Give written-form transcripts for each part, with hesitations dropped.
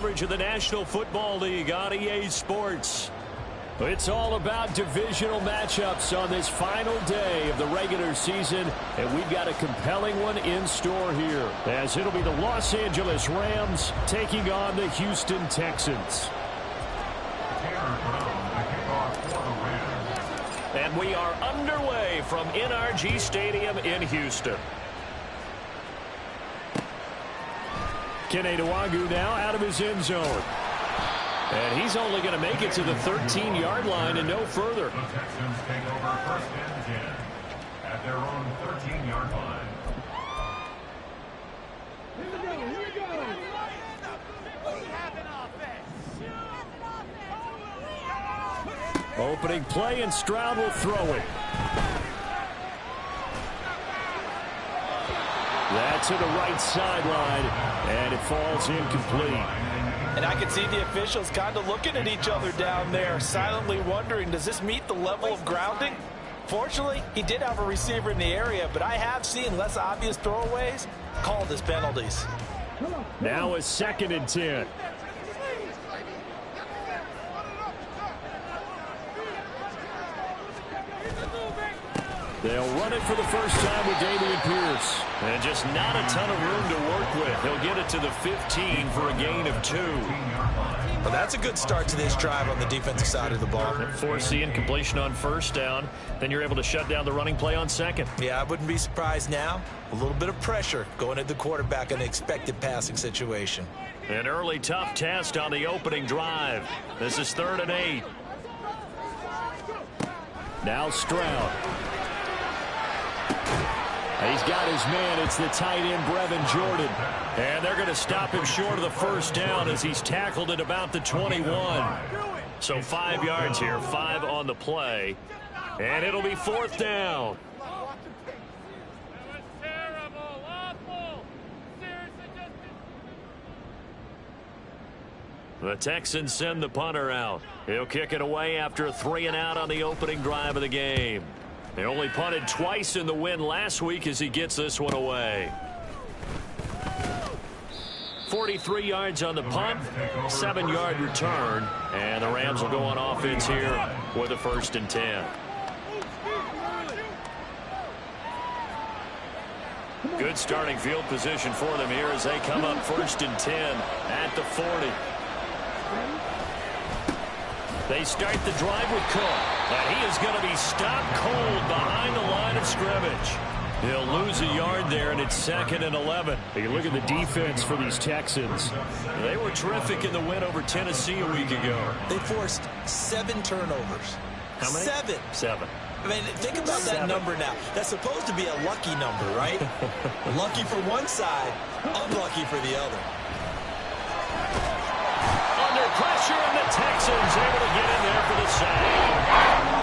Coverage of the National Football League on EA Sports. It's all about divisional matchups on this final day of the regular season, and we've got a compelling one in store here, as it'll be the Los Angeles Rams taking on the Houston Texans. And we are underway from NRG Stadium in Houston. Kene Nwangwu now out of his end zone. And he's only going to make it to the 13-yard line and no further. The Texans take over first and 10 at their own 13-yard line. Here we go, here we go. Opening play, and Stroud will throw it. That's to the right sideline, and it falls incomplete. And I can see the officials kind of looking at each other down there, silently wondering, does this meet the level of grounding? Fortunately, he did have a receiver in the area, but I have seen less obvious throwaways called as penalties. Now a 2nd and 10. They'll run it for the first time with Dameon Pierce. And just not a ton of room to work with. He'll get it to the 15 for a gain of 2. Well, that's a good start to this drive on the defensive side of the ball. Force the incompletion on first down. Then you're able to shut down the running play on 2nd. Yeah, I wouldn't be surprised now. A little bit of pressure going at the quarterback in an expected passing situation. An early tough test on the opening drive. This is 3rd and 8. Now Stroud. He's got his man. It's the tight end, Brevin Jordan. And they're going to stop him short of the first down as he's tackled at about the 21. So 5 yards here, 5 on the play. And it'll be 4th down. The Texans send the punter out. He'll kick it away after a 3-and-out on the opening drive of the game. They only punted twice in the win last week as he gets this one away. 43 yards on the punt, 7-yard return, and the Rams will go on offense here with a 1st and 10. Good starting field position for them here as they come up 1st and 10 at the 40. They start the drive with Cook, and he is going to be stopped cold behind the line of scrimmage. He'll lose a yard there, and it's 2nd and 11. You look at the defense for these Texans. They were terrific in the win over Tennessee a week ago. They forced 7 turnovers. How many? 7. I mean, think about that number now. That's supposed to be a lucky number, right? Lucky for one side, unlucky for the other. Under pressure, and the Texans able to get in there for the sack.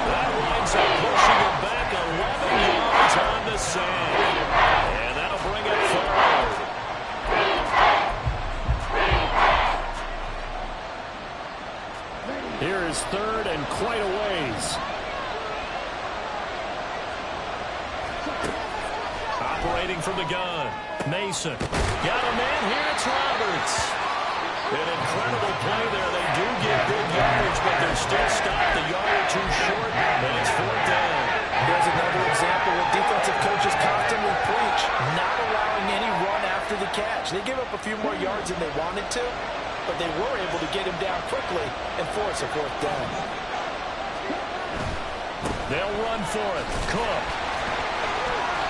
That winds up pushing him back 11 yards on the sack. And that'll bring it forward. Here is 3rd and quite a ways. Operating from the gun. Mason. Got a man here. It's Roberts. An incredible play there. They do get big yardage, but they're still stopped a yard or 2 short, and it's 4th down. There's another example of defensive coaches constantly preach, not allowing any run after the catch. They gave up a few more yards than they wanted to, but they were able to get him down quickly and force a 4th down. They'll run for it. Cook.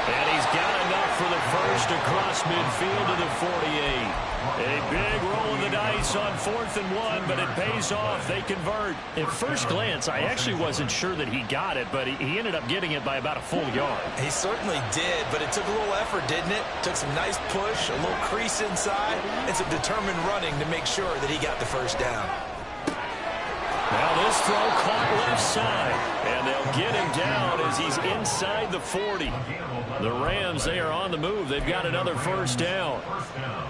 And he's got enough for the first across midfield to the 48. A big roll of the dice on 4th and 1, but it pays off. They convert. At first glance, I actually wasn't sure that he got it, but he ended up getting it by about a full yard. He certainly did, but it took a little effort, didn't it? Took some nice push, a little crease inside, and some determined running to make sure that he got the first down. Now this throw caught left side, and they'll get him down as he's inside the 40. The Rams, they are on the move. They've got another first down.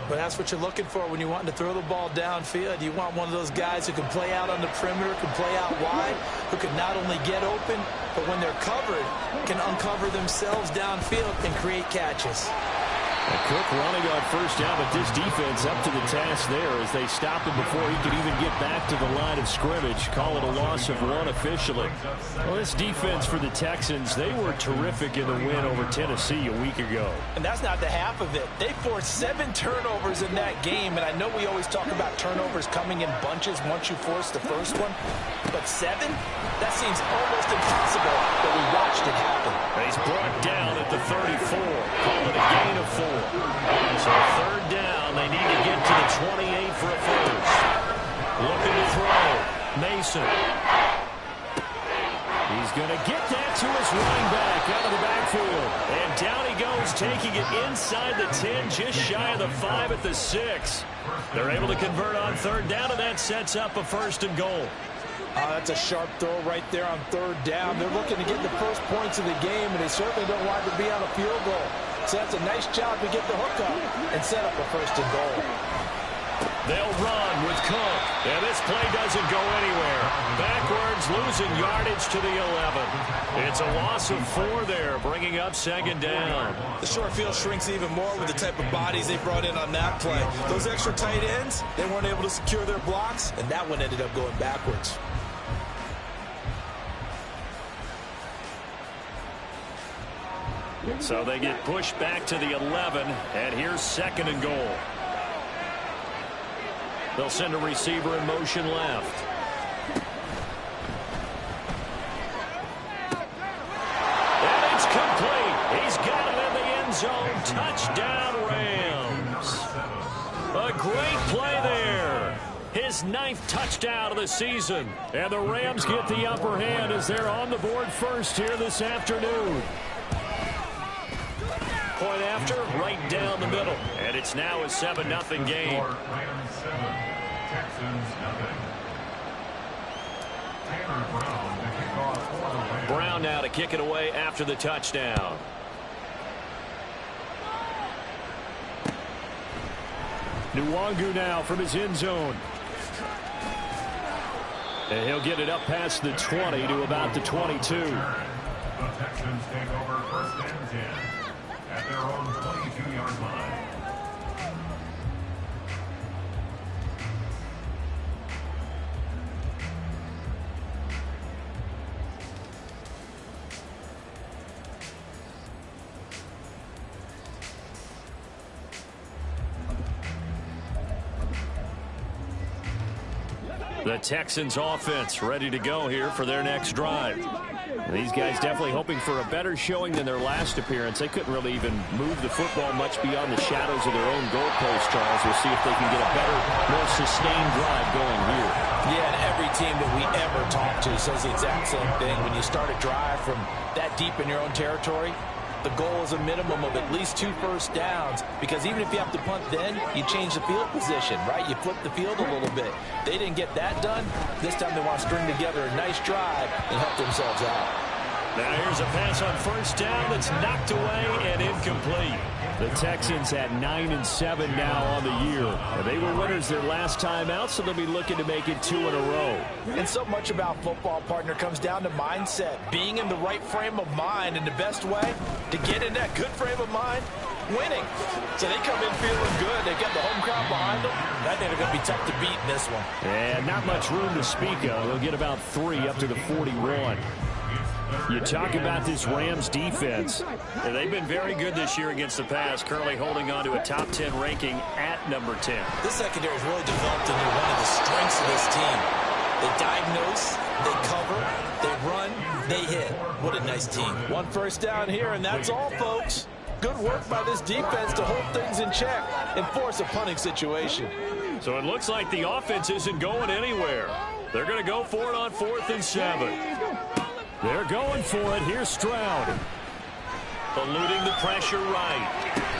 But that's what you're looking for when you're wanting to throw the ball downfield. You want one of those guys who can play out on the perimeter, can play out wide, who can not only get open, but when they're covered, can uncover themselves downfield and create catches. And Cook running on first down, but this defense up to the task there as they stop him before he could even get back to the line of scrimmage. Call it a loss of 1 officially. Well, this defense for the Texans, they were terrific in the win over Tennessee a week ago. And that's not the half of it. They forced 7 turnovers in that game, and I know we always talk about turnovers coming in bunches once you force the first one, but 7? That seems almost impossible, but we watched it happen. He's brought down at the 34. Call it a gain of 4. So third down, they need to get to the 28 for a first. Looking to throw. Mason. He's going to get that to his running back out of the backfield. And down he goes, taking it inside the 10, just shy of the 5 at the 6. They're able to convert on third down, and that sets up a 1st and goal. That's a sharp throw right there on third down. They're looking to get the first points of the game, and they certainly don't want to be on a field goal. So that's a nice job to get the hook up and set up a 1st and goal. They'll run with Cook, and this play doesn't go anywhere. Backwards, losing yardage to the 11. It's a loss of 4 there, bringing up 2nd down. The short field shrinks even more with the type of bodies they brought in on that play. Those extra tight ends, they weren't able to secure their blocks, and that one ended up going backwards. So they get pushed back to the 11, and here's 2nd and goal. They'll send a receiver in motion left. And it's complete. He's got it in the end zone. Touchdown, Rams. A great play there. His 9th touchdown of the season. And the Rams get the upper hand as they're on the board first here this afternoon. Point after, right down the middle. And it's now a 7-0 game. Rams 7, Texans nothing. Tanner Brown to kick off for the Rams. Brown now to kick it away after the touchdown. Nwangu now from his end zone. And he'll get it up past the 20 to about the 22. The Texans take over 1st and 10 at their own 22-yard line. The Texans offense ready to go here for their next drive. These guys definitely hoping for a better showing than their last appearance. They couldn't really even move the football much beyond the shadows of their own goalpost, Charles. We'll see if they can get a better, more sustained drive going here. Yeah, and every team that we ever talk to says the exact same thing. When you start a drive from that deep in your own territory, the goal is a minimum of at least 2 first downs, because even if you have to punt then, you change the field position, right? You flip the field a little bit. They didn't get that done. This time they want to string together a nice drive and help themselves out. Now here's a pass on first down that's knocked away and incomplete. The Texans at 9-7 now on the year. They were winners their last time out, so they'll be looking to make it 2 in a row. And so much about football, partner, comes down to mindset. Being in the right frame of mind, and the best way to get in that good frame of mind, winning. So they come in feeling good. They've got the home crowd behind them. I think they're going to be tough to beat in this one. And not much room to speak of. They'll get about 3 up to the 41. You talk about this Rams defense. They've been very good this year against the pass, currently holding on to a top 10 ranking at number 10. This secondary has really developed into one of the strengths of this team. They diagnose, they cover, they run, they hit. What a nice team. 1 first down here, and that's all, folks. Good work by this defense to hold things in check and force a punting situation. So it looks like the offense isn't going anywhere. They're going to go for it on 4th and 7. They're going for it. Here's Stroud. Eluding the pressure right.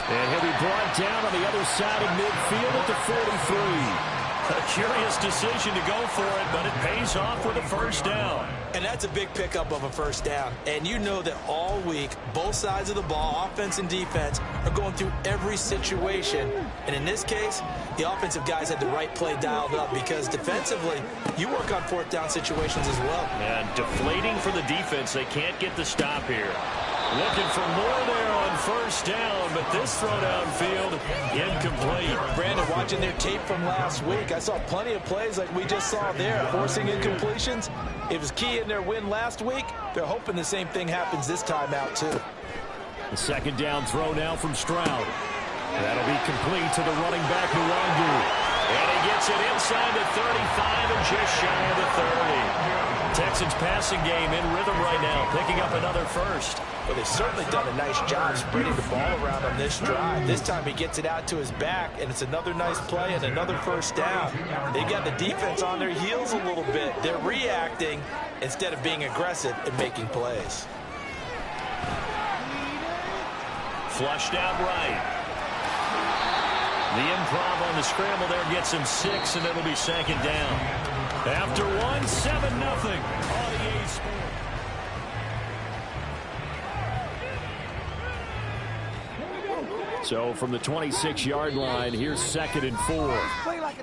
And he'll be brought down on the other side of midfield at the 43. A curious decision to go for it, but it pays off with a first down. And that's a big pickup of a first down. And you know that all week, both sides of the ball, offense and defense, are going through every situation. And in this case, the offensive guys had the right play dialed up, because defensively, you work on 4th down situations as well. And deflating for the defense. They can't get the stop here. Looking for more there on first down, but this throw downfield incomplete. Brandon, watching their tape from last week, I saw plenty of plays like we just saw there, forcing incompletions. It was key in their win last week. They're hoping the same thing happens this time out, too. The second down throw now from Stroud. That'll be complete to the running back, Nwangu. And he gets it inside the 35 and just shy of the 30. Texans passing game in rhythm right now, picking up another first. Well, they've certainly done a nice job spreading the ball around on this drive. This time he gets it out to his back, and it's another nice play and another first down. They've got the defense on their heels a little bit. They're reacting instead of being aggressive and making plays. Flushed out right. The improv on the scramble there gets him 6, and it'll be second down. After 1, 7-0 on EA Sports. So from the 26-yard line, here's 2nd and 4.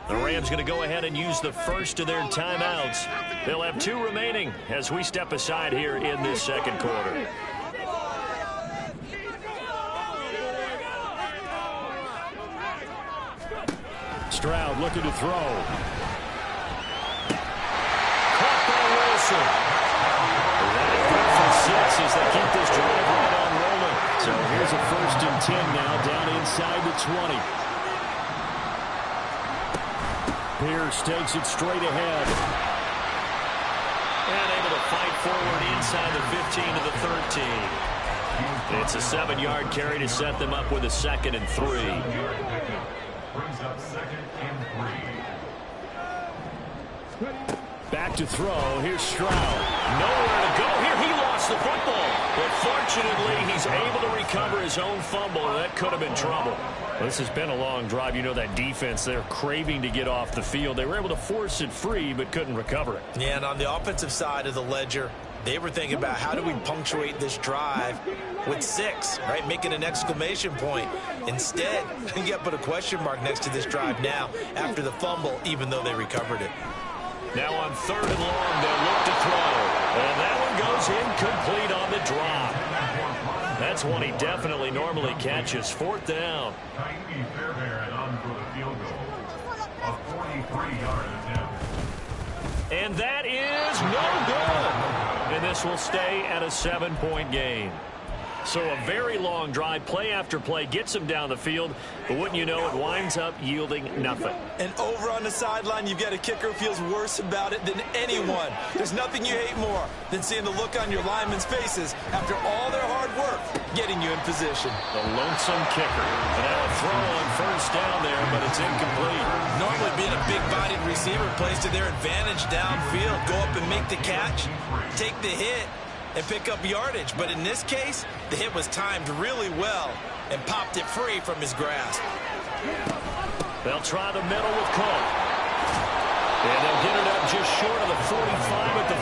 The Rams going to go ahead and use the first of their timeouts. They'll have 2 remaining as we step aside here in this second quarter. Stroud looking to throw. Caught by Wilson. That good for 6 as they keep this drive right on rolling. So here's a 1st and 10 now down inside the 20. Pierce takes it straight ahead. And able to fight forward inside the 15 to the 13. It's a 7-yard carry to set them up with a 2nd and 3. Brings up 2nd and 3. Back to throw. Here's Stroud. Nowhere to go here. He lost the football. But fortunately, he's able to recover his own fumble, and that could have been trouble. This has been a long drive. You know that defense, they're craving to get off the field. They were able to force it free, but couldn't recover it. Yeah, and on the offensive side of the ledger, they were thinking about how do we punctuate this drive with 6, right? Making an exclamation point. Instead, you got to put a question mark next to this drive now after the fumble, even though they recovered it. Now on 3rd and long, they'll look to throw. And that one goes incomplete on the drop. That's one he definitely normally catches. 4th down. Tyree Fairbairn on for the field goal. A 43-yard attempt. And that is no good. And this will stay at a 7-point game. So a very long drive, play after play, gets him down the field, but wouldn't you know, it winds up yielding nothing. And over on the sideline, you've got a kicker who feels worse about it than anyone. There's nothing you hate more than seeing the look on your linemen's faces after all their hard work getting you in position. The lonesome kicker. And now a throw on 1st down there, but it's incomplete. Normally being a big-bodied receiver plays to their advantage downfield. Go up and make the catch, take the hit, and pick up yardage. But in this case, the hit was timed really well and popped it free from his grasp. They'll try the middle with Cook. And they'll get it up just short of the 45 at the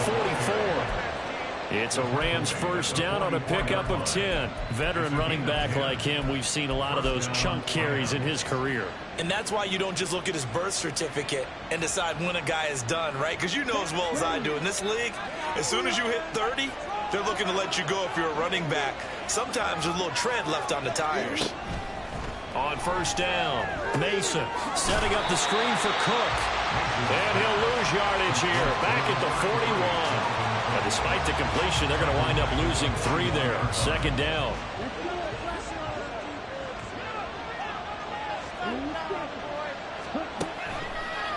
44. It's a Rams 1st down on a pickup of 10. Veteran running back like him, we've seen a lot of those chunk carries in his career. And that's why you don't just look at his birth certificate and decide when a guy is done, right? Because you know as well as I do, in this league, as soon as you hit 30, they're looking to let you go if you're a running back. Sometimes there's a little tread left on the tires. On 1st down, Mason setting up the screen for Cook. And he'll lose yardage here, back at the 41. But despite the completion, they're going to wind up losing 3 there. 2nd down.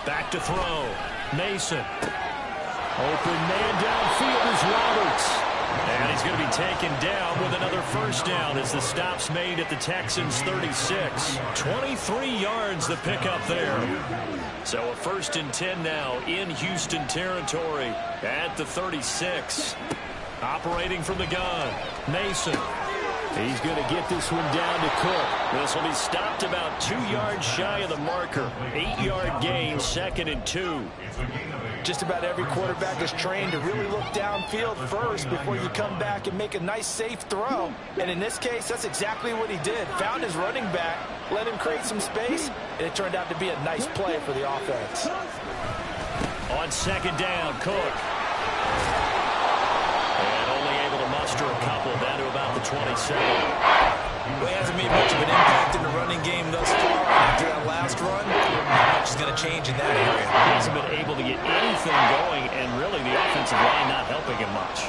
Back to throw. Mason. Open man downfield is Roberts. And he's going to be taken down with another 1st down as the stop's made at the Texans' 36. 23 yards the pickup there. So a 1st and 10 now in Houston territory at the 36. Operating from the gun, Mason. He's going to get this one down to Cook. This will be stopped about 2 yards shy of the marker. 8-yard gain, 2nd and 2. Just about every quarterback is trained to really look downfield first before you come back and make a nice, safe throw. And in this case, that's exactly what he did. Found his running back, let him create some space, and it turned out to be a nice play for the offense. On 2nd down, Cook. And only able to muster a couple down to about the 20. that 7. Well, he hasn't made much of an impact in the running game thus far. After that last run, not much is going to change in that area. He hasn't been able to get anything going, and really the offensive line not helping him much.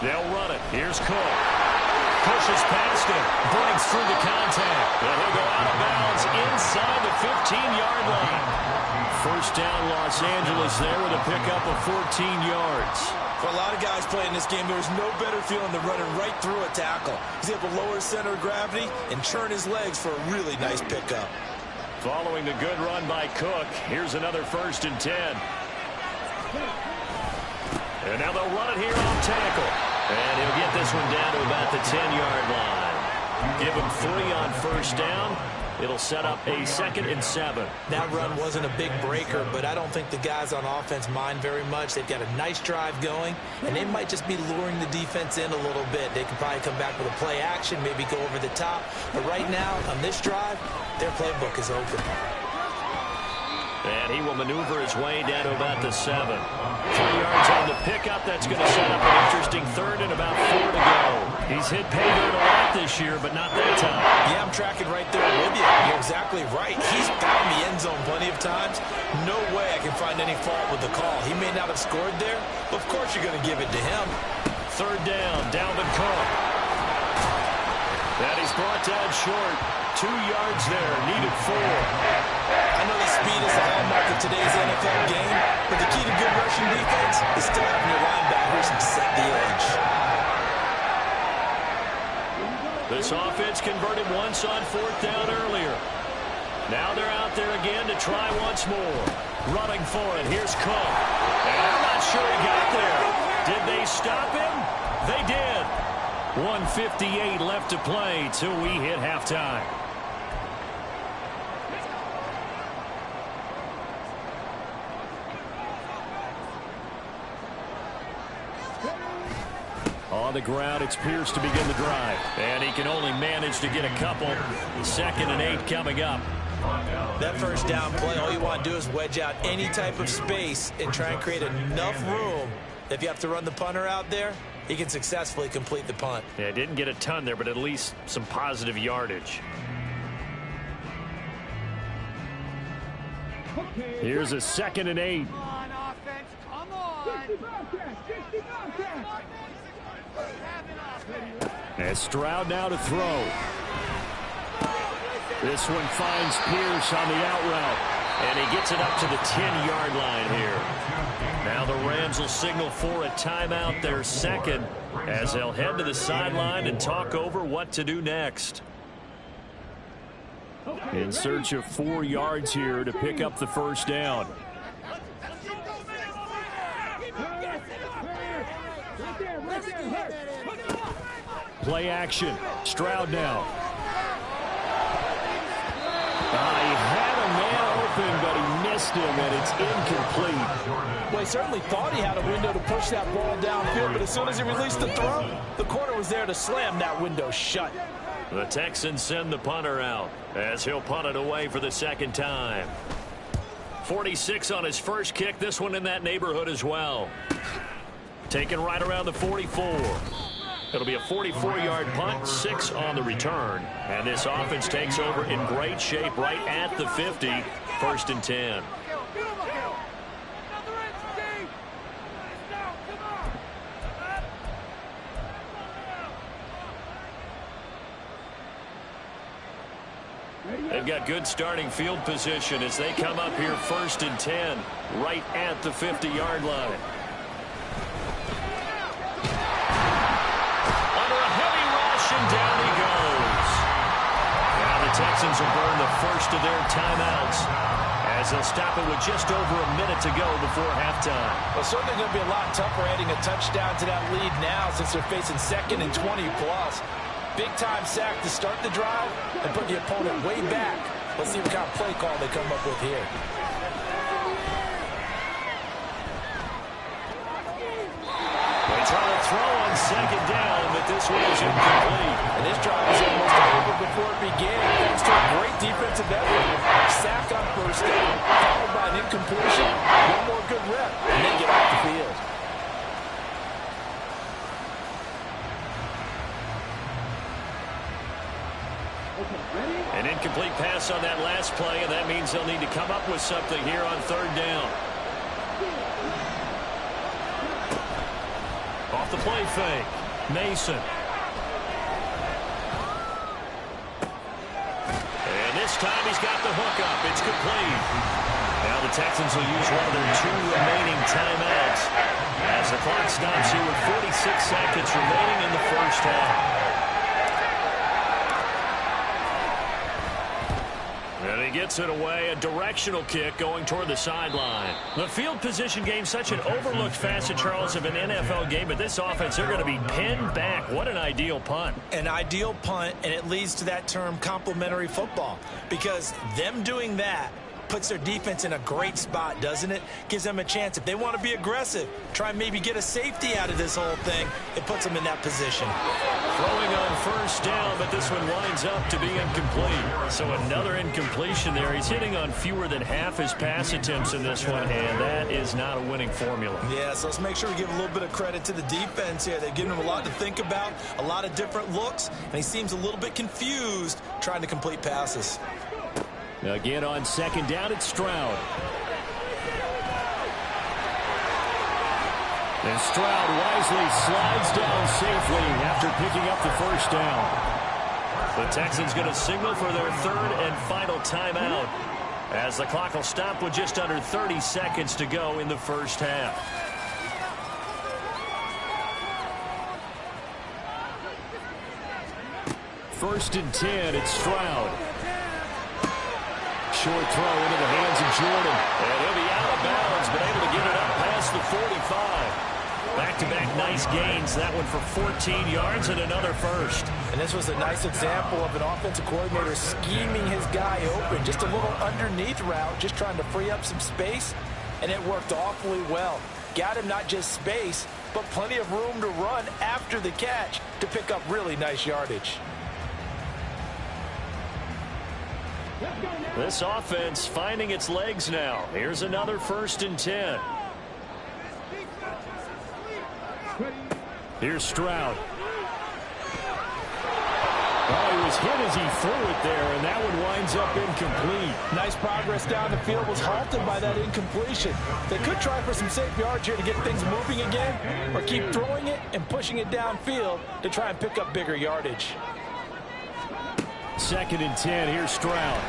They'll run it. Here's Cook. Pushes past him. Breaks through the contact. And he'll go out of bounds inside the 15-yard line. First down, Los Angeles there with a pickup of 14 yards. For a lot of guys playing this game, there was no better feeling than running right through a tackle. He's able to lower his center of gravity and churn his legs for a really nice pickup. Following the good run by Cook, here's another 1st and 10. And now they'll run it here off tackle. And he'll get this one down to about the 10-yard line. Give him 3 on first down. It'll set up a 2nd and 7. That run wasn't a big breaker, but I don't think the guys on offense mind very much. They've got a nice drive going, and they might just be luring the defense in a little bit. They can probably come back with a play action, maybe go over the top. But right now, on this drive, their playbook is open. And he will maneuver his way down to about the 7. 3 yards on the pickup. That's going to set up an interesting 3rd and about 4 to go. He's hit pay dirt a lot this year, but not that time. Yeah, I'm tracking right there with you. You're exactly right. He's found the end zone plenty of times. No way I can find any fault with the call. He may not have scored there, but of course you're going to give it to him. 3rd down, Dalvin Cook. That he's brought down short. 2 yards there, needed 4. I know the speed is the hallmark of today's NFL game, but the key to good rushing defense is still having your linebackers set the edge. This offense converted once on 4th down earlier. Now they're out there again to try once more. Running for it, here's Cook. And I'm not sure he got there. Did they stop him? They did. 1:58 left to play till we hit halftime. On the ground, it's Pierce to begin the drive. And he can only manage to get a couple. 2nd and 8 coming up. That first down play, all you want to do is wedge out any type of space and try and create enough room. If you have to run the punter out there, he can successfully complete the punt. Yeah, didn't get a ton there, but at least some positive yardage. Here's a 2nd and 8. Come on, offense, come on. 60 Bobcats. And Stroud now to throw. This one finds Pierce on the out route. And he gets it up to the 10-yard line here. Now the Rams will signal for a timeout, their 2nd, as they'll head to the sideline and talk over what to do next. In search of 4 yards here to pick up the first down. Play action. Stroud now. He had a man open, but he missed him, and it's incomplete. Well, he certainly thought he had a window to push that ball downfield, but as soon as he released the throw, the corner was there to slam that window shut. The Texans send the punter out as he'll punt it away for the 2nd time. 46 on his first kick. This one in that neighborhood as well. Taken right around the 44. It'll be a 44-yard punt, 6 on the return. And this offense takes over in great shape right at the 50. 1st and 10. They've got good starting field position as they come up here 1st and 10, right at the 50-yard line. Under a heavy rush, and down he goes. Now the Texans will burn the first of their timeouts as they'll stop it with just over a minute to go before halftime. Well, certainly going to be a lot tougher adding a touchdown to that lead now since they're facing 2nd and 20+. Big-time sack to start the drive and put the opponent way back. Let's see what kind of play call they come up with here. They try to throw on 2nd down, but this one is incomplete. And this drive was almost over before it began, thanks to a great defensive effort. Sack on 1st down, followed by an incompletion. One more good rep, and they get off the field. An incomplete pass on that last play, and that means they'll need to come up with something here on third down. Off the play fake. Mason. And this time he's got the hook up. It's complete. Now the Texans will use one of their 2 remaining timeouts as the clock stops here with 46 seconds remaining in the first half. And he gets it away, a directional kick going toward the sideline. The field position game, such an overlooked facet, Charles, of an NFL game, but this offense, they're going to be pinned back. What an ideal punt. An ideal punt, and it leads to that term complementary football, because them doing that puts their defense in a great spot, doesn't it? Gives them a chance. If they want to be aggressive, try and maybe get a safety out of this whole thing, it puts them in that position. Throwing on first down, but this one winds up to be incomplete. So another incompletion there. He's hitting on fewer than half his pass attempts in this one, and that is not a winning formula. Yeah, so let's make sure we give a little bit of credit to the defense here. They've given him a lot to think about, a lot of different looks, and he seems a little bit confused trying to complete passes. Again on second down, it's Stroud. And Stroud wisely slides down safely after picking up the first down. The Texans going to signal for their third and final timeout as the clock will stop with just under 30 seconds to go in the first half. First and 10, it's Stroud. Short throw into the hands of Jordan. And he'll be out of bounds, but able to get it up past the 45. Back-to-back nice gains. That one for 14 yards and another first. And this was a nice example of an offensive coordinator scheming his guy open. Just a little underneath route, just trying to free up some space, and it worked awfully well. Got him not just space, but plenty of room to run after the catch to pick up really nice yardage. This offense finding its legs now. Here's another first and 10. Here's Stroud. Oh, he was hit as he threw it there, and that one winds up incomplete. Nice progress down the field, was halted by that incompletion. They could try for some safe yards here to get things moving again, or keep throwing it and pushing it downfield to try and pick up bigger yardage. Second and 10, here's Stroud.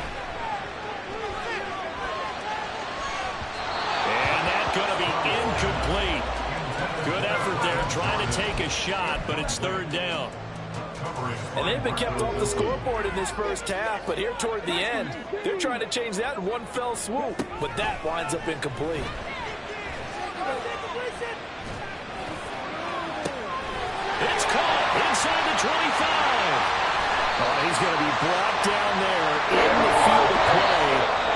And that's going to be incomplete. Good effort there, trying to take a shot, but it's third down. And they've been kept off the scoreboard in this first half, but here toward the end, they're trying to change that in one fell swoop, but that winds up incomplete. It's caught inside the 25. Oh, he's going to be brought down there in the field of play.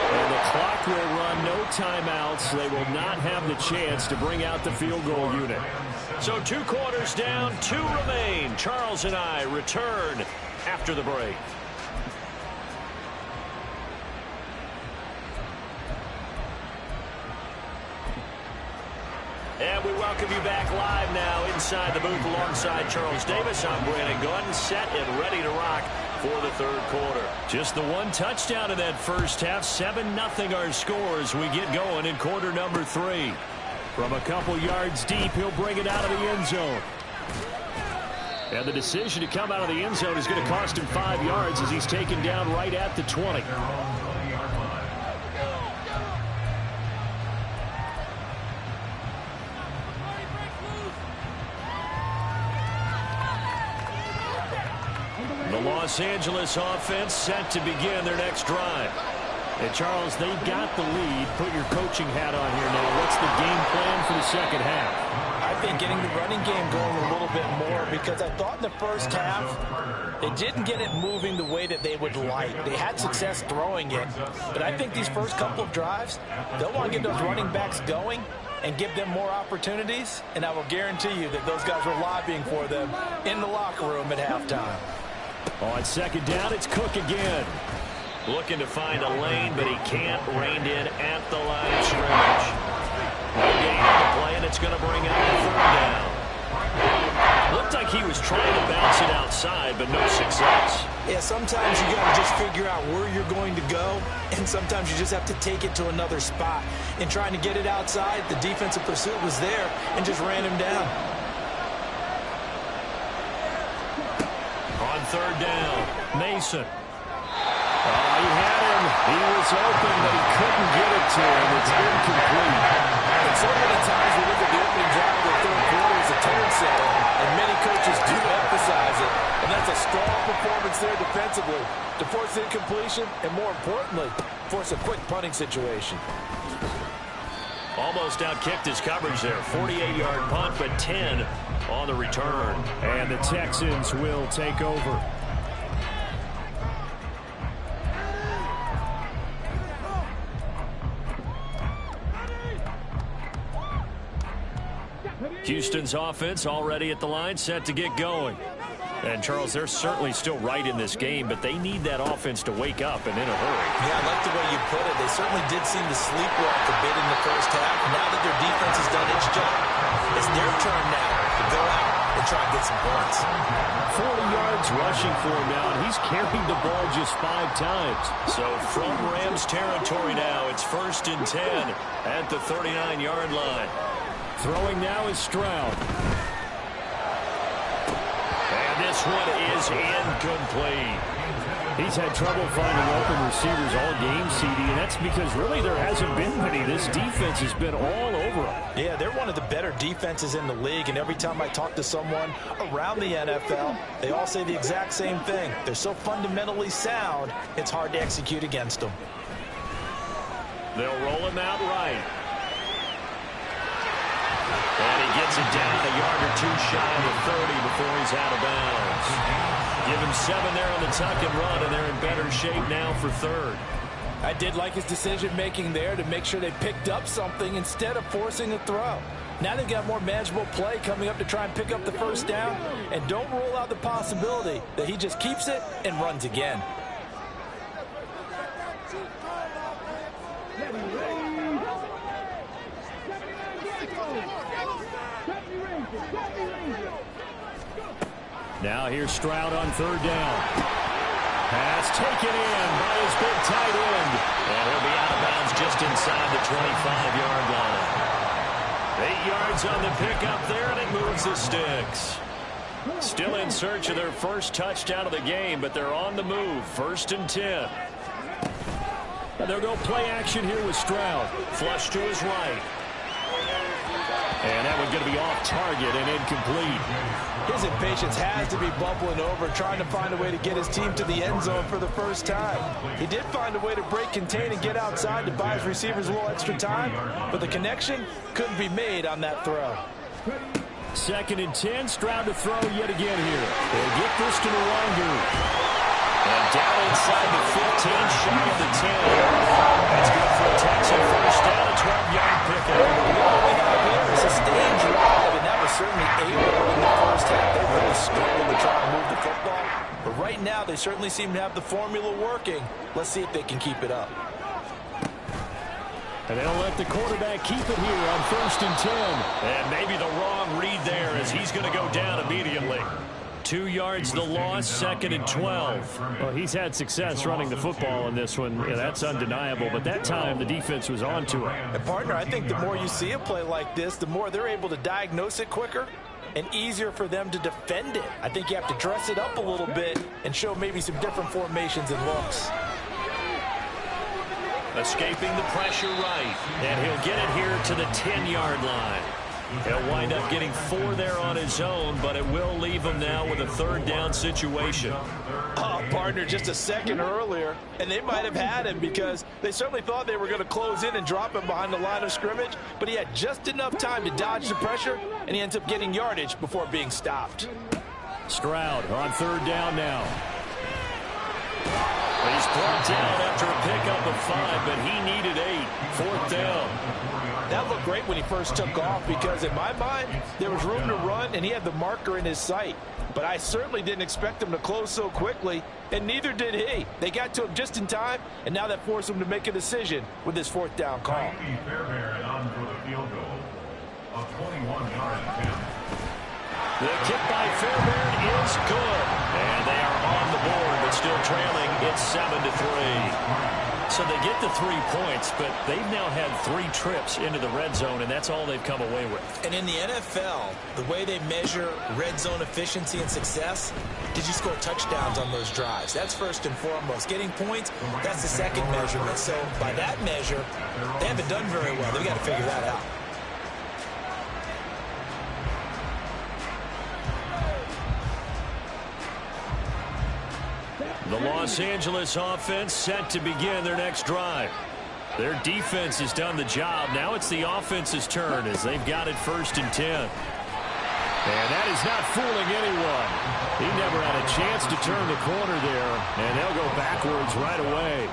And the clock will run, no timeouts. They will not have the chance to bring out the field goal unit. So 2 quarters down, 2 remain. Charles and I return after the break. And we welcome you back live now inside the booth alongside Charles Davis. I'm Brandon Gunn, set and ready to rock for the third quarter. Just the one touchdown in that first half. 7-0 our score as we get going in quarter number 3. From a couple yards deep, he'll bring it out of the end zone. And the decision to come out of the end zone is going to cost him 5 yards as he's taken down right at the 20. The Los Angeles offense set to begin their next drive. And Charles, they've got the lead. Put your coaching hat on here now. What's the game plan for the second half? I think getting the running game going a little bit more, because I thought in the first half they didn't get it moving the way that they would like. They had success throwing it, but I think these first couple of drives, they'll want to get those running backs going and give them more opportunities, and I will guarantee you that those guys were lobbying for them in the locker room at halftime. On second down, it's Cook again. Looking to find a lane, but he can't. Reined in at the line of scrimmage. No gain on the play, and it's going to bring out the third down. Looked like he was trying to bounce it outside, but no success. Yeah, sometimes you got to just figure out where you're going to go, and sometimes you just have to take it to another spot. In trying to get it outside, the defensive pursuit was there and just ran him down. On third down, Mason. Oh, he had him. He was open, but he couldn't get it to him. It's incomplete. And so many times we look at the opening drive of the third quarter as a turn setter, and many coaches do emphasize it. And that's a strong performance there defensively to force incompletion and, more importantly, force a quick punting situation. Almost outkicked his coverage there. 48-yard punt, but 10 on the return. And the Texans will take over. Houston's offense already at the line, set to get going. And, Charles, they're certainly still right in this game, but they need that offense to wake up and in a hurry. Yeah, I like the way you put it. They certainly did seem to sleepwalk a bit in the first half. Now that their defense has done its job, it's their turn now to go out and try and get some points. 40 yards rushing for him now, and he's carried the ball just 5 times. So from Rams territory now, it's 1st and 10 at the 39-yard line. Throwing now is Stroud. And this one is incomplete. He's had trouble finding open receivers all game, CD, and that's because really there hasn't been many. This defense has been all over him. Yeah, they're one of the better defenses in the league, and every time I talk to someone around the NFL, they all say the exact same thing. They're so fundamentally sound, it's hard to execute against them. They'll roll him out right. And he gets it down a yard or two shy of the 30 before he's out of bounds. Give him 7 there on the tuck and run, and they're in better shape now for third. I did like his decision-making there to make sure they picked up something instead of forcing a throw. Now they've got more manageable play coming up to try and pick up the first down, and don't rule out the possibility that he just keeps it and runs again. Now here's Stroud on third down. Pass taken in by his big tight end. And he'll be out of bounds just inside the 25-yard line. 8 yards on the pickup there, and it moves the sticks. Still in search of their first touchdown of the game, but they're on the move. 1st and 10. And they'll go play action here with Stroud. Flush to his right. And that one's going to be off target and incomplete. His impatience has to be bubbling over, trying to find a way to get his team to the end zone for the first time. He did find a way to break contain and get outside to buy his receivers a little extra time, but the connection couldn't be made on that throw. 2nd and 10, Stroud to throw yet again here. They'll get this to Nwangu. And down inside the 15, shy of the 10. That's good for a Texan first down, a 12-yard pickup. Sustained drive, and that was certainly able in the first half. They really struggled to try and move the football. But right now, they certainly seem to have the formula working. Let's see if they can keep it up. And they'll let the quarterback keep it here on 1st and 10. And maybe the wrong read there as he's going to go down immediately. 2 yards the loss, 2nd and 12. Well, he's had success running the football in this one. Yeah, that's undeniable. But that time, the defense was on to him. And, partner, I think the more you see a play like this, the more they're able to diagnose it quicker and easier for them to defend it. I think you have to dress it up a little bit and show maybe some different formations and looks. Escaping the pressure right. And he'll get it here to the 10-yard line. He'll wind up getting 4 there on his own, but it will leave him now with a 3rd down situation. Oh, partner, just a second earlier, and they might have had him because they certainly thought they were going to close in and drop him behind the line of scrimmage, but he had just enough time to dodge the pressure, and he ends up getting yardage before being stopped. Stroud on 3rd down now. He's brought down after a pickup of 5, but he needed 8. 4th down. That looked great when he first took off because, in my mind, there was room to run, and he had the marker in his sight. But I certainly didn't expect him to close so quickly, and neither did he. They got to him just in time, and now that forced him to make a decision with his 4th down call. Fairbairn on for the field goal. A 21-yard attempt. The kick by Fairbairn is good. And they are on the board, but still trailing. It's 7-3. So they get the 3 points, but they've now had 3 trips into the red zone, and that's all they've come away with. And in the NFL, the way they measure red zone efficiency and success, did you score touchdowns on those drives? That's first and foremost. Getting points, that's the second measurement. So by that measure, they haven't done very well. They've got to figure that out. The Los Angeles offense set to begin their next drive. Their defense has done the job. Now it's the offense's turn as they've got it 1st and 10. And that is not fooling anyone. He never had a chance to turn the corner there, and they'll go backwards right away.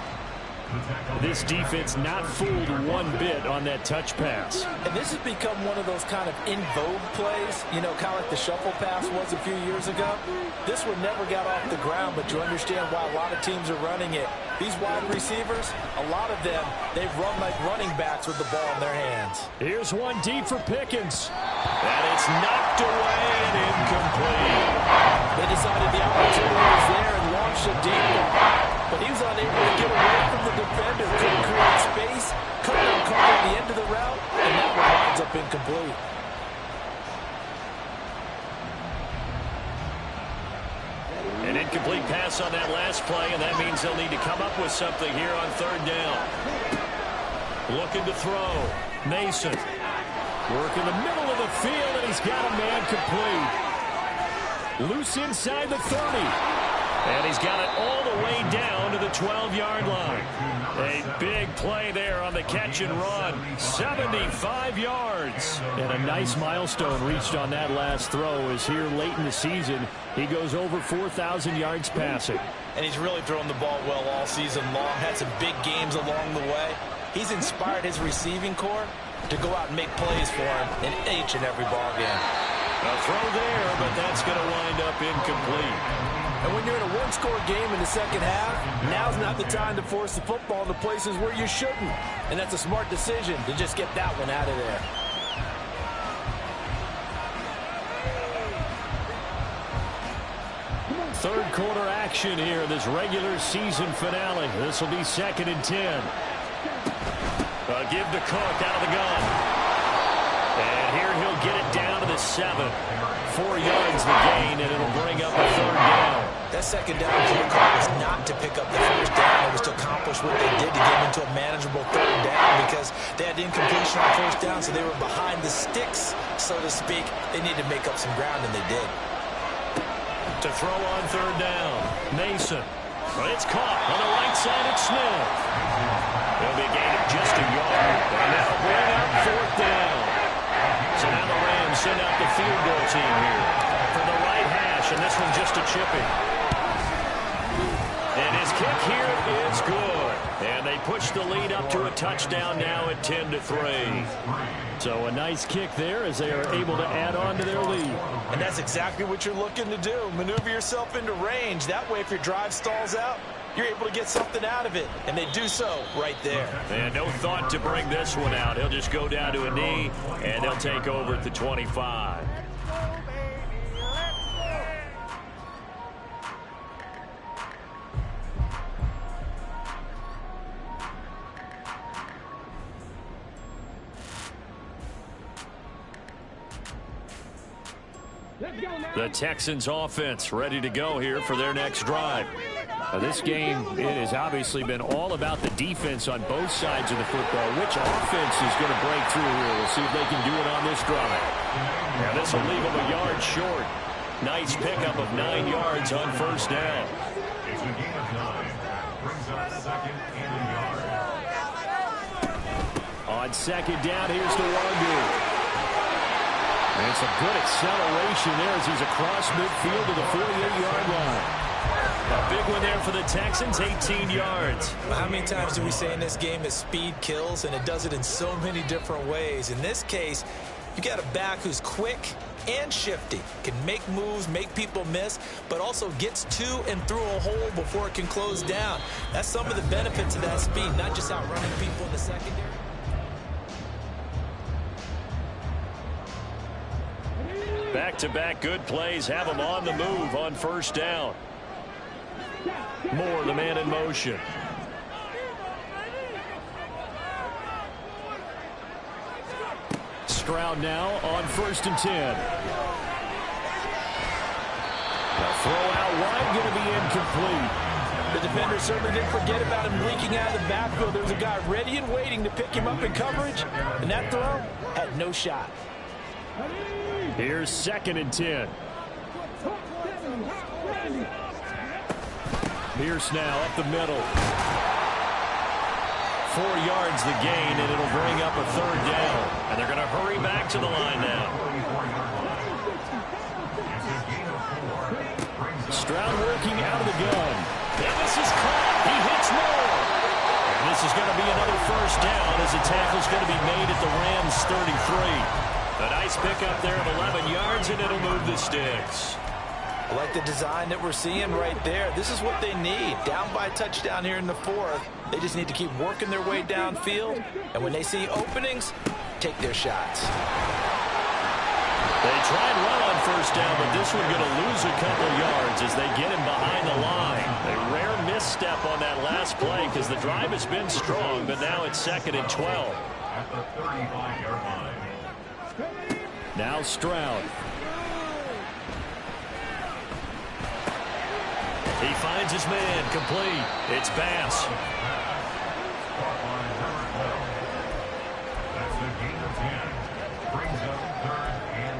This defense not fooled one bit on that touch pass. And this has become one of those kind of in vogue plays, you know, kind of like the shuffle pass was a few years ago. This one never got off the ground, but you understand why a lot of teams are running it. These wide receivers, a lot of them, they've run like running backs with the ball in their hands. Here's one deep for Pickens. And it's knocked away and incomplete. They decided the opportunity was there and launched a deep one. But he was unable to get away from the defender, couldn't create space, couldn't uncover the end of the route, and that one winds up incomplete. An incomplete pass on that last play, and that means they'll need to come up with something here on 3rd down. Looking to throw. Mason. Work in the middle of the field, and he's got a man complete. Loose inside the 30. And he's got it all the way down to the 12-yard line. A big play there on the catch and run. 75 yards. And a nice milestone reached on that last throw as here late in the season, he goes over 4,000 yards passing. And he's really thrown the ball well all season long. Had some big games along the way. He's inspired his receiving corps to go out and make plays for him in each and every ball game. A throw there, but that's going to wind up incomplete. And when you're in a one-score game in the second half, now's not the time to force the football into places where you shouldn't. And that's a smart decision to just get that one out of there. Third quarter action here, this regular season finale. This will be 2nd and 10. Give to Cook out of the gun. And here he'll get it down to the 7. 4 yards the gain, and it'll bring up a 3rd down. That 2nd down play call was not to pick up the 1st down. It was to accomplish what they did to get into a manageable 3rd down because they had incompletion on 1st down, so they were behind the sticks, so to speak. They needed to make up some ground, and they did. To throw on 3rd down, Mason. But it's caught on the right side of Smith. It'll be a gain of just a yard, and that'll bring up 4th down. So now the Rams send out the field goal team here for the right hash, and this one's just a chipping. And his kick here is good. And they push the lead up to a touchdown now at 10-3. So a nice kick there as they are able to add on to their lead. And that's exactly what you're looking to do. Maneuver yourself into range. That way, if your drive stalls out, you're able to get something out of it. And they do so right there. And no thought to bring this one out. He'll just go down to a knee, and they'll take over at the 25. The Texans offense ready to go here for their next drive. This game, it has obviously been all about the defense on both sides of the football. Which offense is going to break through here? We'll see if they can do it on this drive. Now this will leave them a yard short. Nice pickup of 9 yards on 1st down. It's a gain of 9. Brings up 2nd and a yard. On 2nd down, here's the Wandu. And it's a good acceleration there as he's across midfield to the 48-yard line. A big one there for the Texans, 18 yards. Well, how many times do we say in this game that speed kills, and it does it in so many different ways? In this case, you got a back who's quick and shifty, can make moves, make people miss, but also gets to and through a hole before it can close down. That's some of the benefits of that speed, not just outrunning people in the secondary. Back-to-back good plays have them on the move on first down. Moore, the man in motion. Stroud now on 1st and 10. The throw out wide going to be incomplete. The defender certainly didn't forget about him leaking out of the backfield. There's a guy ready and waiting to pick him up in coverage, and that throw had no shot. Here's 2nd and 10. Pierce now up the middle. 4 yards the gain, and it'll bring up a 3rd down. And they're going to hurry back to the line now. Stroud working out of the gun. And this is caught. He hits Moore. And this is going to be another 1st down as the tackle's going to be made at the Rams' 33. A nice pickup there of 11 yards, and it'll move the sticks. I like the design that we're seeing right there. This is what they need. Down by a touchdown here in the 4th. They just need to keep working their way downfield. And when they see openings, take their shots. They tried well on 1st down, but this one going to lose a couple yards as they get him behind the line. A rare misstep on that last play because the drive has been strong, but now it's 2nd and 12. At the 35-yard line. Now Stroud. He finds his man complete. It's Bass. That's a gain of 10. Brings up 3rd and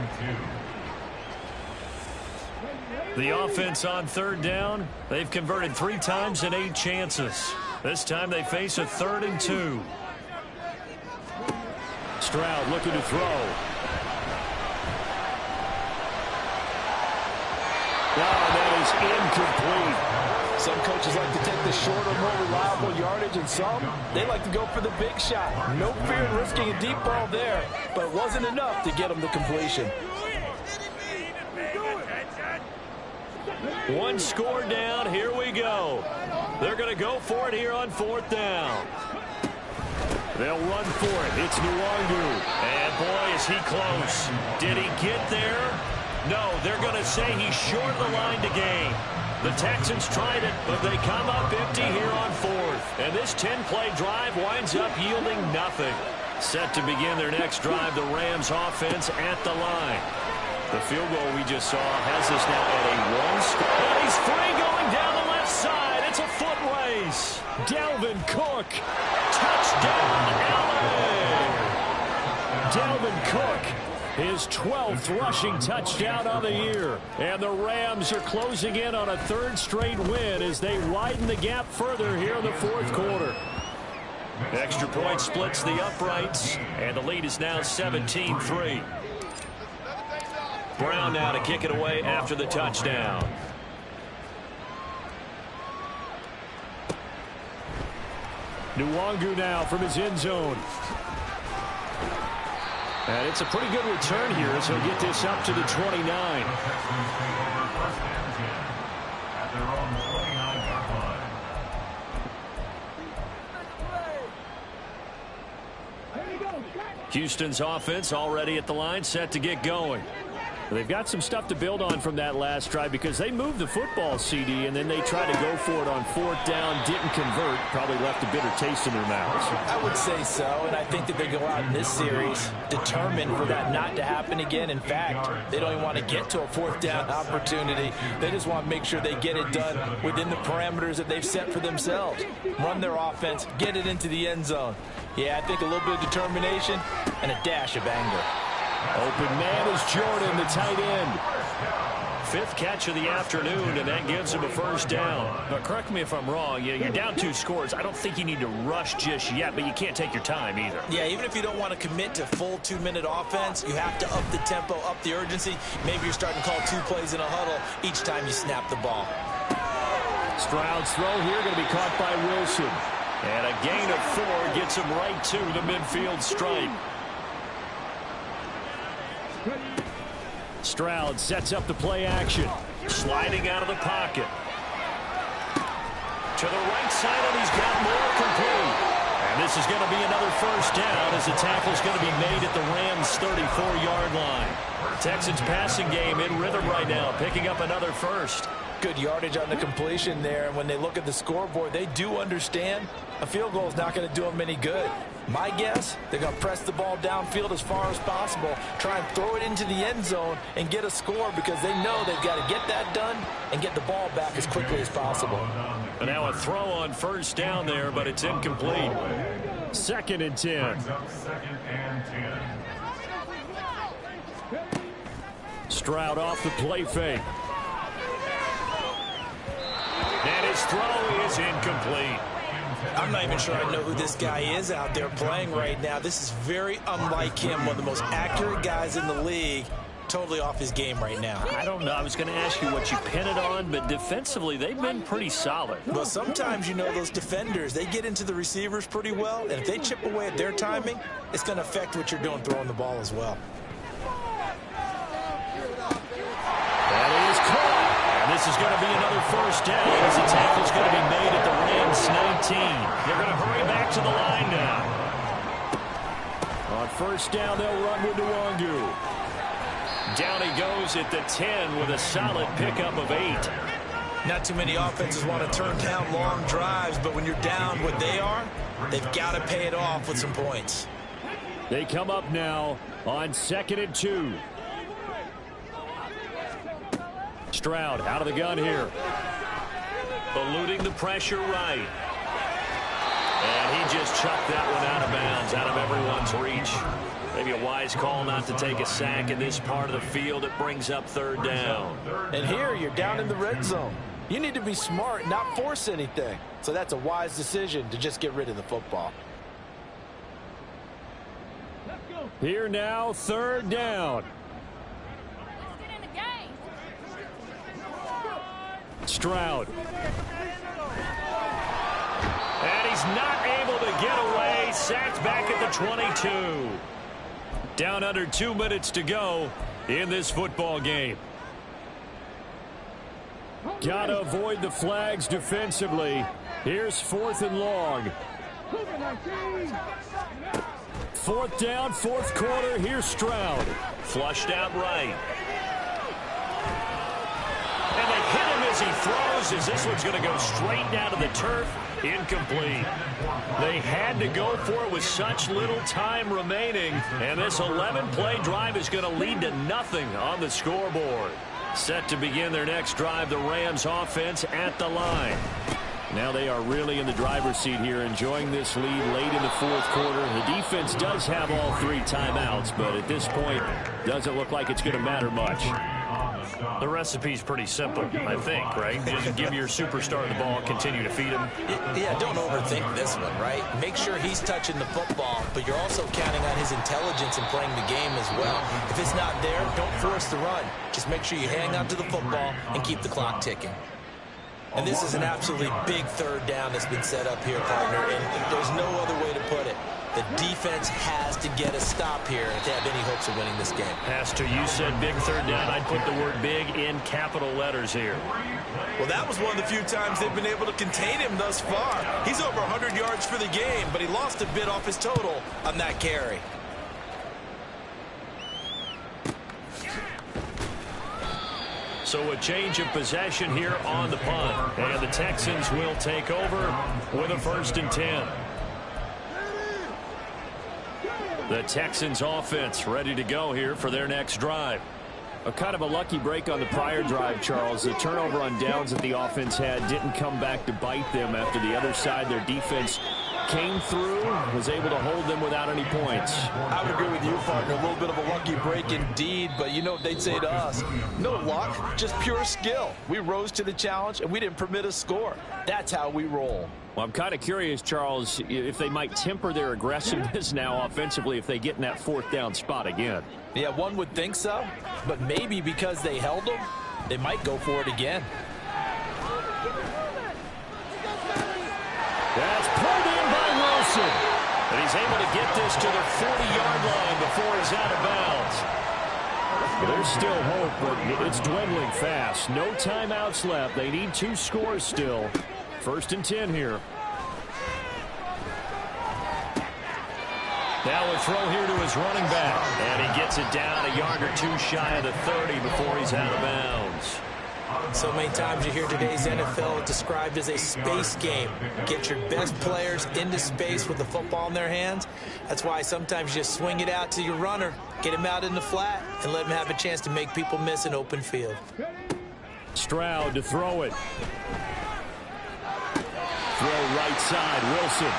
2. The offense on 3rd down. They've converted 3 times in 8 chances. This time they face a 3rd and 2. Stroud looking to throw. That is incomplete. Some coaches like to take the shorter, more reliable yardage, and some, they like to go for the big shot. No fear in risking a deep ball there, but it wasn't enough to get them the completion. 1 score down. Here we go. They're going to go for it here on 4th down. They'll run for it. It's Nwangu. And boy, is he close. Did he get there? No, they're going to say he's short of the line to gain. The Texans tried it, but they come up empty here on 4th. And this 10-play drive winds up yielding nothing. Set to begin their next drive, the Rams offense at the line. The field goal we just saw has us now at a 1 score. And he's free going down the left side. It's a foot race. Dalvin Cook. Touchdown, LA. Dalvin Cook. His 12th rushing touchdown of the year. And the Rams are closing in on a 3rd straight win as they widen the gap further here in the 4th quarter. Extra point splits the uprights, and the lead is now 17-3. Brown now to kick it away after the touchdown. Nwangu now from his end zone. And it's a pretty good return here as he'll get this up to the 29. Houston's offense already at the line, set to get going. They've got some stuff to build on from that last drive because they moved the football, CD, and then they tried to go for it on 4th down, didn't convert, probably left a bitter taste in their mouths. I would say so, and I think that they go out in this series determined for that not to happen again. In fact, they don't even want to get to a 4th down opportunity. They just want to make sure they get it done within the parameters that they've set for themselves. Run their offense, get it into the end zone. Yeah, I think a little bit of determination and a dash of anger. Open man is Jordan, the tight end. 5th catch of the afternoon, and that gives him a 1st down. But correct me if I'm wrong. You're down 2 scores. I don't think you need to rush just yet, but you can't take your time either. Yeah, even if you don't want to commit to full 2-minute offense, you have to up the tempo, up the urgency. Maybe you're starting to call 2 plays in a huddle each time you snap the ball. Stroud's throw here going to be caught by Wilson. And a gain of 4 gets him right to the midfield stripe. Stroud sets up the play action. Sliding out of the pocket. To the right side, and he's got Moore complete. And this is going to be another first down as the tackle is going to be made at the Rams' 34-yard line. Texans passing game in rhythm right now, picking up another first. Good yardage on the completion there. And when they look at the scoreboard, they do understand a field goal is not going to do them any good. My guess, they're going to press the ball downfield as far as possible, try and throw it into the end zone and get a score because they know they've got to get that done and get the ball back as quickly as possible. And now a throw on first down there, but it's incomplete. 2nd and 10. Second and 10. Stroud off the play fake. And his throw is incomplete. I'm not even sure I know who this guy is out there playing right now. This is very unlike him, one of the most accurate guys in the league. Totally off his game right now. I don't know. I was going to ask you what you pin it on, but defensively, they've been pretty solid. Well, sometimes, you know, those defenders, they get into the receivers pretty well, and if they chip away at their timing, it's going to affect what you're doing throwing the ball as well. That is caught. And this is going to be another first down as the tackle's going to be made at the Rams' 19. They're going to hurry back to the line now. On first down, they'll run with Nwangu. Down he goes at the 10 with a solid pickup of 8. Not too many offenses want to turn down long drives, but when you're down what they are, they've got to pay it off with some points. They come up now on 2nd and 2. Stroud out of the gun here. Eluding the pressure right. And he just chucked that one out of bounds, out of everyone's reach. Maybe a wise call not to take a sack in this part of the field. It brings up 3rd down. And here you're down in the red zone. You need to be smart, not force anything. So that's a wise decision to just get rid of the football. Here now, 3rd down. Stroud. And he's not able to get away. Sacked back at the 22. Down under 2 minutes to go in this football game. Gotta avoid the flags defensively. Here's 4th and long. 4th down, 4th quarter. Here's Stroud. Flushed out right. And they hit him as he throws, as this one's going to go straight down to the turf. Incomplete. They had to go for it with such little time remaining, and this 11-play drive is going to lead to nothing on the scoreboard. Set to begin their next drive, the Rams offense at the line. Now they are really in the driver's seat here, enjoying this lead late in the 4th quarter. The defense does have all 3 timeouts, but at this point, doesn't look like it's going to matter much. The recipe's pretty simple, I think, right? Just give your superstar the ball, continue to feed him. Yeah, don't overthink this one, right? Make sure he's touching the football, but you're also counting on his intelligence in playing the game as well. If it's not there, don't force the run. Just make sure you hang on to the football and keep the clock ticking. And this is an absolutely big 3rd down that's been set up here, partner, and there's no other way to put it. The defense has to get a stop here if they have any hopes of winning this game. Pastor, you said big 3rd down. I'd put the word big in capital letters here. Well, that was one of the few times they've been able to contain him thus far. He's over 100 yards for the game, but he lost a bit off his total on that carry. So a change of possession here on the punt. And the Texans will take over with a 1st and 10. The Texans offense ready to go here for their next drive. A kind of a lucky break on the prior drive, Charles. The turnover on downs that the offense had didn't come back to bite them after the other side. Their defense came through, was able to hold them without any points. I would agree with you, partner. A little bit of a lucky break indeed, but you know what they'd say to us. No luck, just pure skill. We rose to the challenge, and we didn't permit a score. That's how we roll. Well, I'm kind of curious, Charles, if they might temper their aggressiveness now offensively if they get in that 4th down spot again. Yeah, one would think so, but maybe because they held them, they might go for it again. That's pulled in by Wilson. And he's able to get this to the 40-yard line before he's out of bounds. Well, there's still hope, but it's dwindling fast. No timeouts left. They need 2 scores still. 1st and 10 here. Now a throw here to his running back. And he gets it down a yard or two shy of the 30 before he's out of bounds. So many times you hear today's NFL described as a space game. Get your best players into space with the football in their hands. That's why sometimes you just swing it out to your runner, get him out in the flat, and let him have a chance to make people miss an open field. Stroud to throw it. Throw right side, Wilson.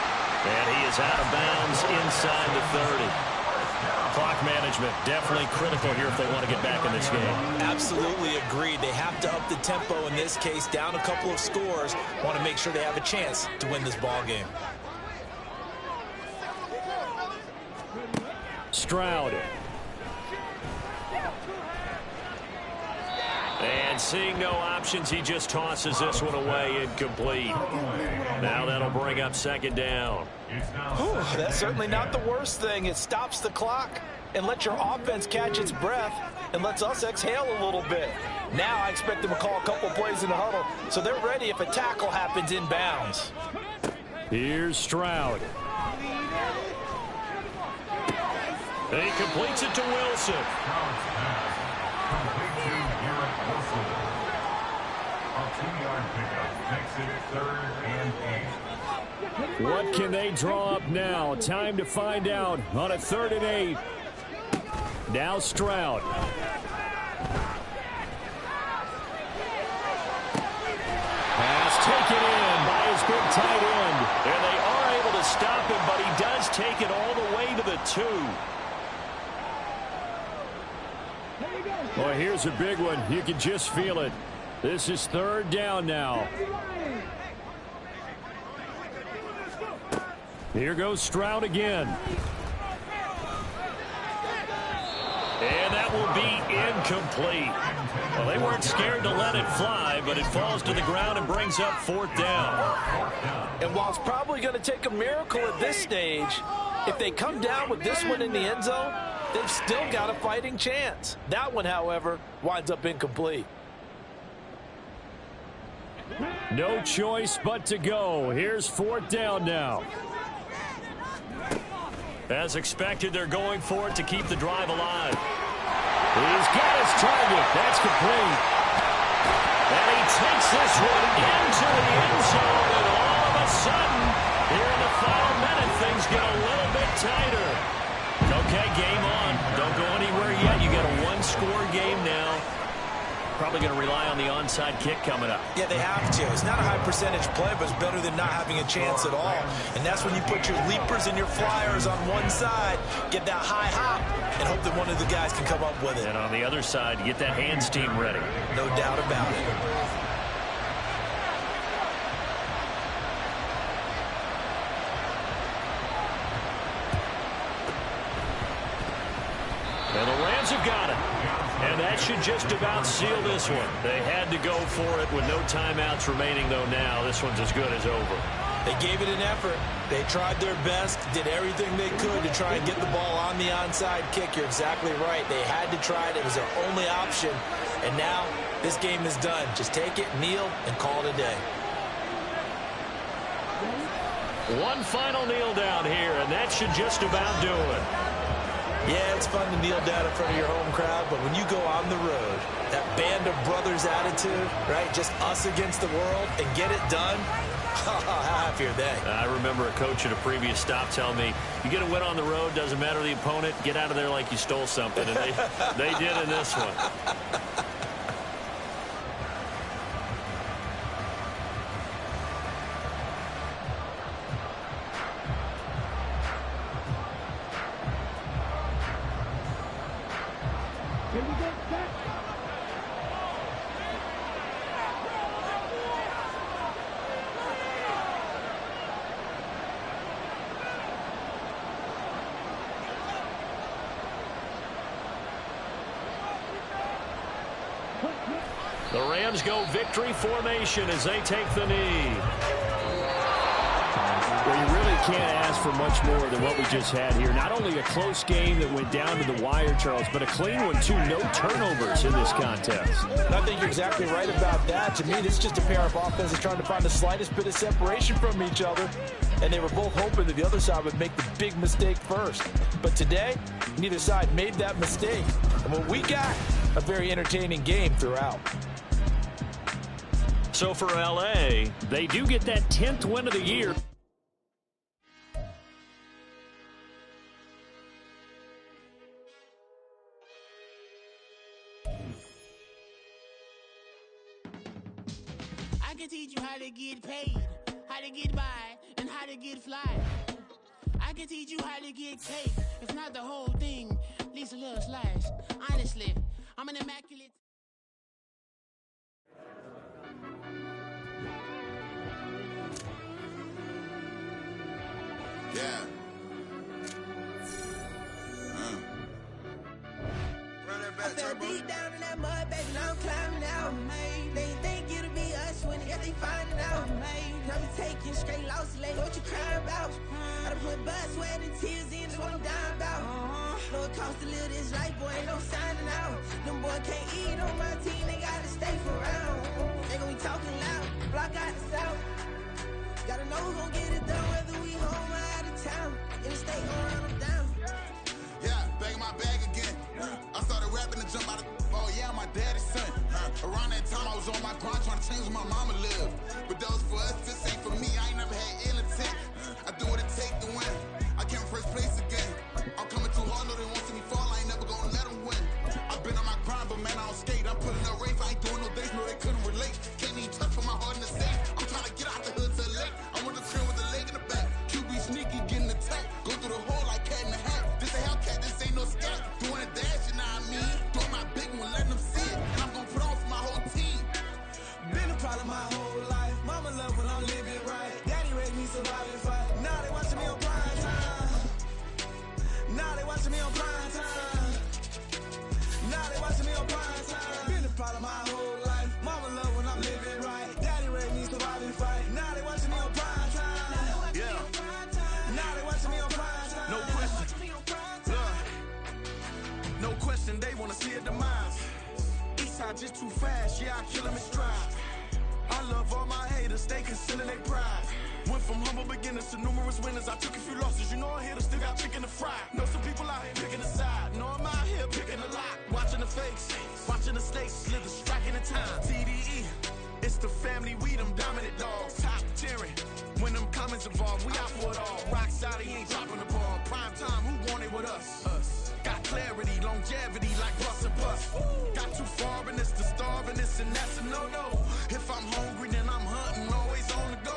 And he is out of bounds inside the 30. Clock management definitely critical here if they want to get back in this game. Absolutely agreed. They have to up the tempo in this case, down a couple of scores. Want to make sure they have a chance to win this ball game. Stroud. And seeing no options, he just tosses this one away, incomplete. Now that'll bring up second down. Ooh, that's certainly not the worst thing. It stops the clock and lets your offense catch its breath and lets us exhale a little bit. Now I expect them to call a couple plays in the huddle so they're ready if a tackle happens in bounds. Here's Stroud. He completes it to Wilson. What can they draw up now? Time to find out on a 3rd and 8. Now Stroud. Pass taken in by his big tight end. And they are able to stop him, but he does take it all the way to the 2. Well, here's a big one. You can just feel it. This is 3rd down now. Here goes Stroud again. And that will be incomplete. Well, they weren't scared to let it fly, but it falls to the ground and brings up 4th down. And while it's probably going to take a miracle at this stage, if they come down with this one in the end zone, they've still got a fighting chance. That one, however, winds up incomplete. No choice but to go. Here's 4th down now. As expected, they're going for it to keep the drive alive. He's got his target. That's complete. And he takes this one into the end zone, and all of a sudden, here in the final minute, things get a little bit tighter. Okay, game on. Don't go anywhere yet. You got a one-score game now. Probably going to rely on the onside kick coming up. Yeah, they have to. It's not a high percentage play, but it's better than not having a chance at all. And that's when you put your leapers and your flyers on one side, get that high hop, and hope that one of the guys can come up with it. And on the other side, get that hands team ready. No doubt about it. And the Rams have got it. And that should just about seal this one. They had to go for it with no timeouts remaining, though now. This one's as good as over. They gave it an effort. They tried their best, did everything they could to try and get the ball on the onside kick. You're exactly right. They had to try it. It was their only option. And now this game is done. Just take it, kneel, and call it a day. One final kneel down here, and that should just about do it. Yeah, it's fun to kneel down in front of your home crowd, but when you go on the road, that band of brothers attitude, right, just us against the world, and get it done, how happy are they? I remember a coach at a previous stop telling me, you get a win on the road, doesn't matter the opponent, get out of there like you stole something, and they did in this one. The Rams go victory formation as they take the knee. Well, you really can't ask for much more than what we just had here. Not only a close game that went down to the wire, Charles, but a clean one, too. No turnovers in this contest. I think you're exactly right about that. To me, this is just a pair of offenses trying to find the slightest bit of separation from each other. and they were both hoping that the other side would make the big mistake first. But today, neither side made that mistake. And what we got, a very entertaining game throughout. So for LA, they do get that 10th win of the year. I can teach you how to get paid, how to get by, and how to get fly. I can teach you how to get cake, if not the whole thing, at least a little slice. Honestly, I'm an immaculate. Yeah. Run that back, turbo. Deep down in that mud, baby, now I'm climbing out. They think it'll be us when they find it out. Now we taking straight losses, like what you crying about? I done put blood, sweat, and tears in, that's what I'm dying about. Know it costs to live this life, boy, ain't no signing out. Them boy can't eat on my team, they gotta stay for round. They gon' be talking loud, block out the south. Gotta know who's gon' get it done, whether we home or out of town. In the state, gon' run them down. Yeah, back in my bag again. I started rapping to jump out of. Oh yeah, I'm my daddy's son. Around that time, I was on my grind trying to change where my mama lived. But that was for us, this ain't for me. I ain't never had ill intent. I do what it take to win. I came first place again. I'm coming too hard, no they won't see me fall. I ain't never gonna let them win. I've been on my grind, but man, I don't skate. I'm putting up race. I ain't doing no days, no they couldn't relate. Can't even touch for my heart in the safe. I'm trying to get out the hood to the lake. I want the crib with the leg in the back. QB sneaky, getting attacked. Go through the hole like cat in the hat. This a Hellcat, this ain't no scat. Doing a dash, you know what I mean? Doing my big one, letting them see it. And I'm gonna put on for my whole team. Been a problem my whole life. Mama love when I'm living right. Daddy raised me survive and fight. Now they watching me on prime time. Now they watching me on prime time. Now they watching me on prime time. Been a problem my whole life. Mama love when I'm living right. Daddy raised me survive and fight. Now they watching me on prime time. Yeah. Now they watching me on prime time. No question. No question, they wanna see a demise. Eastside just too fast, yeah, I kill them in stride. I love all my haters, they concealing their pride. Went from humble beginners to numerous winners. I took a few losses, you know I hit, still got chicken to fry. Know some people out here picking a side. Know I'm out here picking a lot. Watching the fakes, watching the snakes slither, striking the time. TDE, it's the family, we them dominant dogs. Top tiering, when them comments involved, we out for it all. Rock side, he ain't dropping the ball. Prime time, who want it with us? Got clarity, longevity like bus and bus. Got too far and it's the starving, this and that's a no-no. If I'm hungry, then I'm hunting, always on the go.